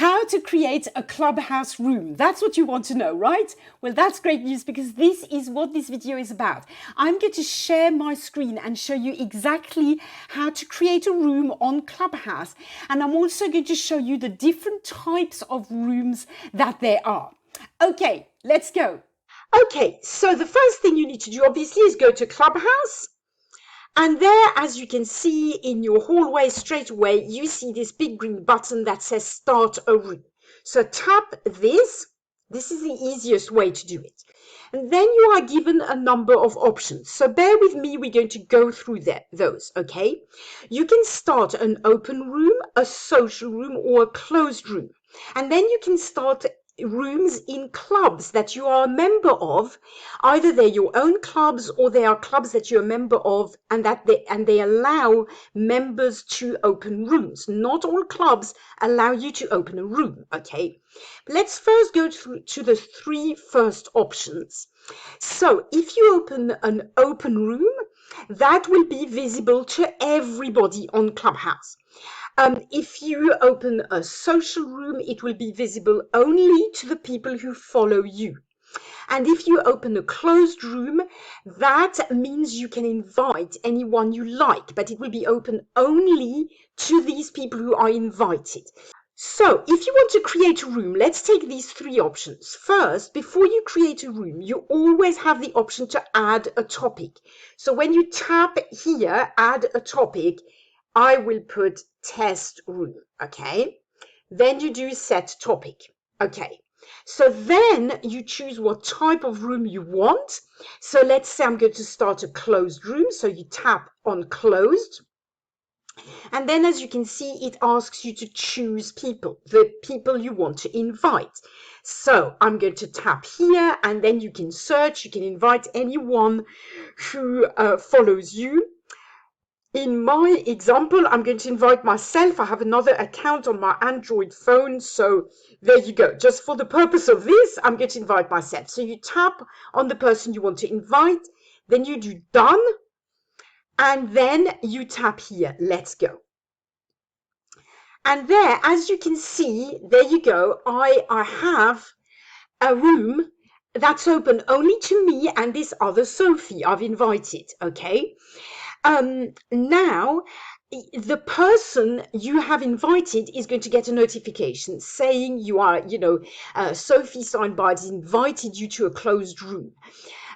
How to create a clubhouse room. That's what you want to know, right? Well, that's great news because this is what this video is about. I'm going to share my screen and show you exactly how to create a room on Clubhouse. And I'm also going to show you the different types of rooms that there are. Okay, let's go. Okay, so the first thing you need to do obviously is go to Clubhouse. And there, as you can see in your hallway straight away, you see this big green button that says Start a Room. So tap this. This is the easiest way to do it. And then you are given a number of options. So bear with me, we're going to go through those, okay? You can start an open room, a social room, or a closed room. And then you can start rooms in clubs that you are a member of. Either they're your own clubs or they are clubs that you're a member of, and they allow members to open rooms. Not all clubs allow you to open a room, okay? Let's first go to the three first options. So if you open an open room, that will be visible to everybody on Clubhouse. If you open a social room, it will be visible only to the people who follow you. And if you open a closed room, that means you can invite anyone you like, but it will be open only to these people who are invited. So if you want to create a room, let's take these three options. First, before you create a room, you always have the option to add a topic. So when you tap here, add a topic, I will put test room, okay? Then you do set topic, okay? So then you choose what type of room you want. So let's say I'm going to start a closed room. So you tap on closed. And then as you can see, it asks you to choose people, the people you want to invite. So I'm going to tap here and then you can search, you can invite anyone who follows you. In my example, I'm going to invite myself. I have another account on my Android phone. So there you go. Just for the purpose of this, I'm going to invite myself. So you tap on the person you want to invite, then you do done, and then you tap here, let's go. And there, as you can see, there you go. I have a room that's open only to me and this other Sophie I've invited, okay? Now, the person you have invited is going to get a notification saying you are, Sophie Steinbart has invited you to a closed room.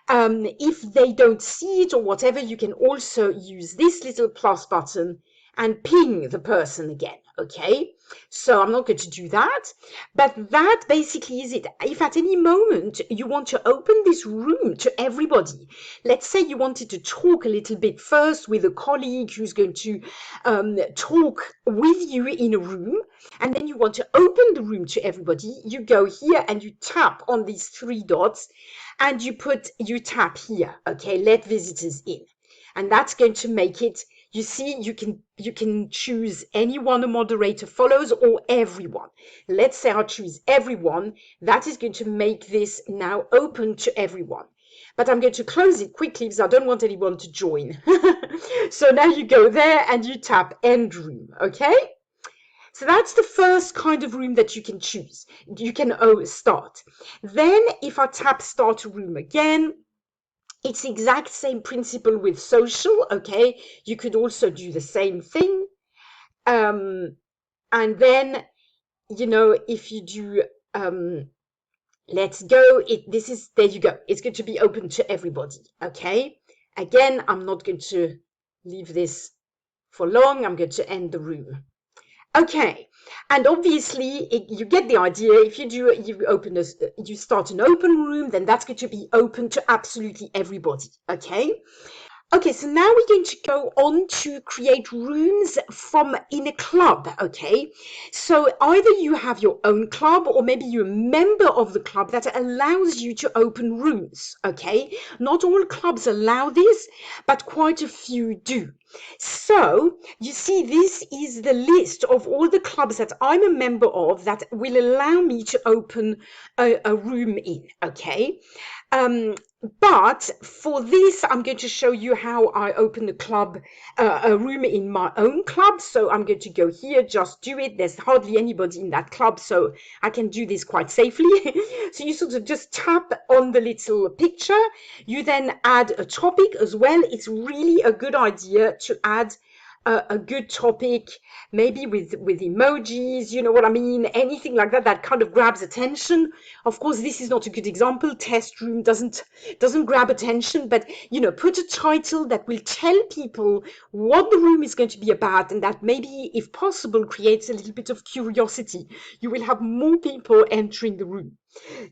If they don't see it or whatever, you can also use this little plus button and ping the person again, okay? So I'm not going to do that, but that basically is it. If at any moment you want to open this room to everybody, let's say you wanted to talk a little bit first with a colleague who's going to talk with you in a room, and then you want to open the room to everybody, you go here and you tap on these three dots and you tap here, okay, let visitors in. And that's going to make it, you see, you can choose anyone a moderator follows or everyone. Let's say I choose everyone. That is going to make this now open to everyone. But I'm going to close it quickly because I don't want anyone to join. So now you go there and you tap end room, okay? So that's the first kind of room that you can choose. You can start. Then if I tap start a room again, it's the exact same principle with social, okay? You could also do the same thing. And then, if you do, let's go, there you go. It's going to be open to everybody, okay? Again, I'm not going to leave this for long. I'm going to end the room. Okay, and obviously you get the idea. If you start an open room, then that's going to be open to absolutely everybody. Okay, so now we're going to go on to create rooms in a club, okay? So either you have your own club or maybe you're a member of the club that allows you to open rooms, okay? Not all clubs allow this, but quite a few do. So you see, this is the list of all the clubs that I'm a member of that will allow me to open a room in, okay? But for this, I'm going to show you how I open a room in my own club. So I'm going to go here, just do it. There's hardly anybody in that club, so I can do this quite safely. So you sort of just tap on the little picture. You then add a topic as well. It's really a good idea to add a good topic, maybe with emojis, you know what I mean, anything like that that kind of grabs attention. Of course, this is not a good example. Test room doesn't grab attention, but you know, put a title that will tell people what the room is going to be about, and that maybe, if possible, creates a little bit of curiosity. You will have more people entering the room.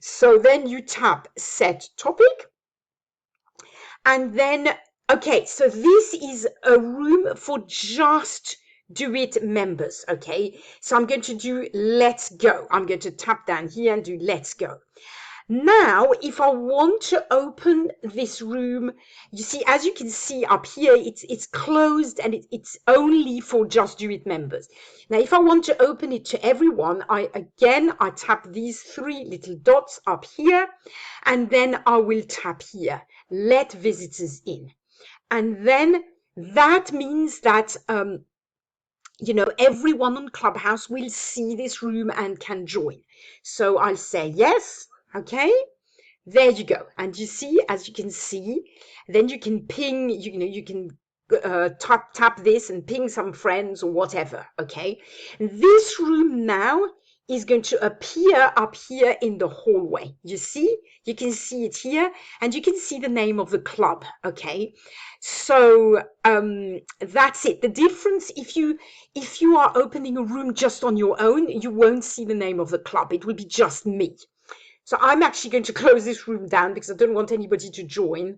So then you tap set topic, and then okay, so this is a room for just Do It members, okay? So I'm going to do Let's Go. I'm going to tap down here and do Let's Go. Now, if I want to open this room, you see, as you can see up here, it's closed and it's only for Just Do It members. Now, if I want to open it to everyone, I tap these three little dots up here, and then I will tap here, Let Visitors In. And then that means that you know, everyone on Clubhouse will see this room and can join. So I'll say yes. Okay, there you go. And you see, as you can see, then you can ping, you can tap this and ping some friends or whatever. Okay, this room now is going to appear up here in the hallway. You see, you can see it here, and you can see the name of the club. Okay, so that's it. The difference, if you are opening a room just on your own, you won't see the name of the club. It will be just me. So I'm actually going to close this room down because I don't want anybody to join.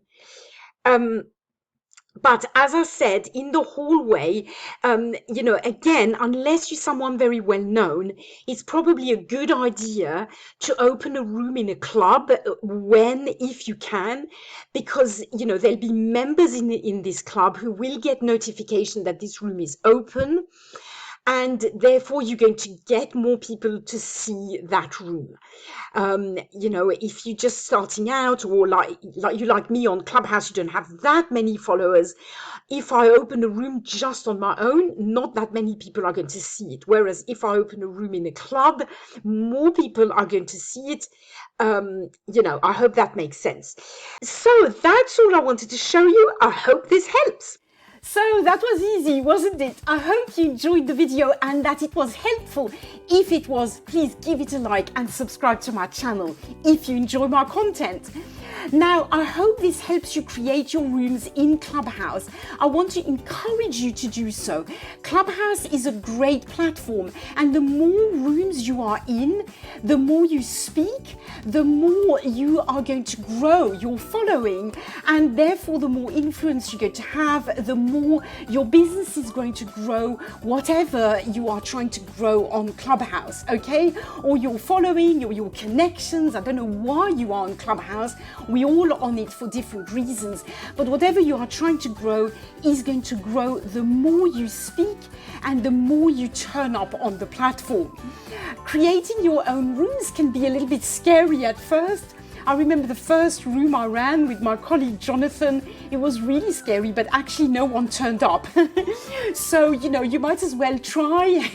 But as I said, in the hallway, you know, again, unless you're someone very well known, it's probably a good idea to open a room in a club if you can, because, you know, there'll be members in this club who will get notification that this room is open. And therefore, you're going to get more people to see that room. You know, if you're just starting out, or like me on Clubhouse, you don't have that many followers. If I open a room just on my own, not that many people are going to see it. Whereas if I open a room in a club, more people are going to see it. You know, I hope that makes sense. So that's all I wanted to show you. I hope this helps. So that was easy, wasn't it? I hope you enjoyed the video and that it was helpful. If it was, please give it a like and subscribe to my channel if you enjoy my content. Now, I hope this helps you create your rooms in Clubhouse. I want to encourage you to do so. Clubhouse is a great platform, and the more rooms you are in, the more you speak, the more you are going to grow your following, and therefore the more influence you're going to have, the more your business is going to grow, whatever you are trying to grow on Clubhouse, okay? Or your following, or your connections. I don't know why you are on Clubhouse. We all on it for different reasons, but whatever you are trying to grow is going to grow the more you speak and the more you turn up on the platform. Creating your own rooms can be a little bit scary at first. I remember the first room I ran with my colleague Jonathan. It was really scary, but actually no one turned up. So, you know, you might as well try.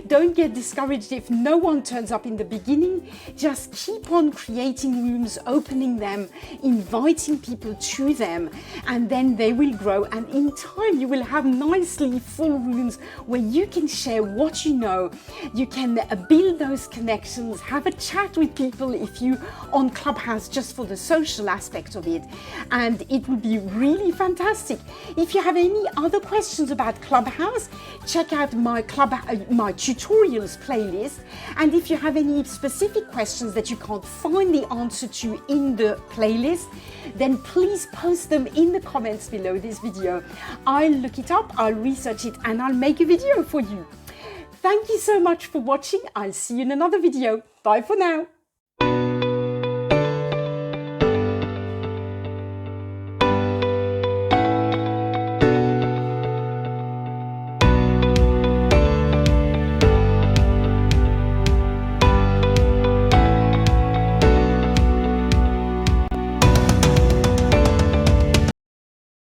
Don't get discouraged if no one turns up in the beginning. Just keep on creating rooms, opening them, inviting people to them, and then they will grow. And in time, you will have nicely full rooms where you can share what you know. You can build those connections, have a chat with people if you on Clubhouse, just for the social aspect of it, and it will be really fantastic. If you have any other questions about Clubhouse, check out my tutorials playlist, and if you have any specific questions that you can't find the answer to in the playlist, then please post them in the comments below this video. I'll look it up, I'll research it, and I'll make a video for you. Thank you so much for watching. I'll see you in another video. Bye for now.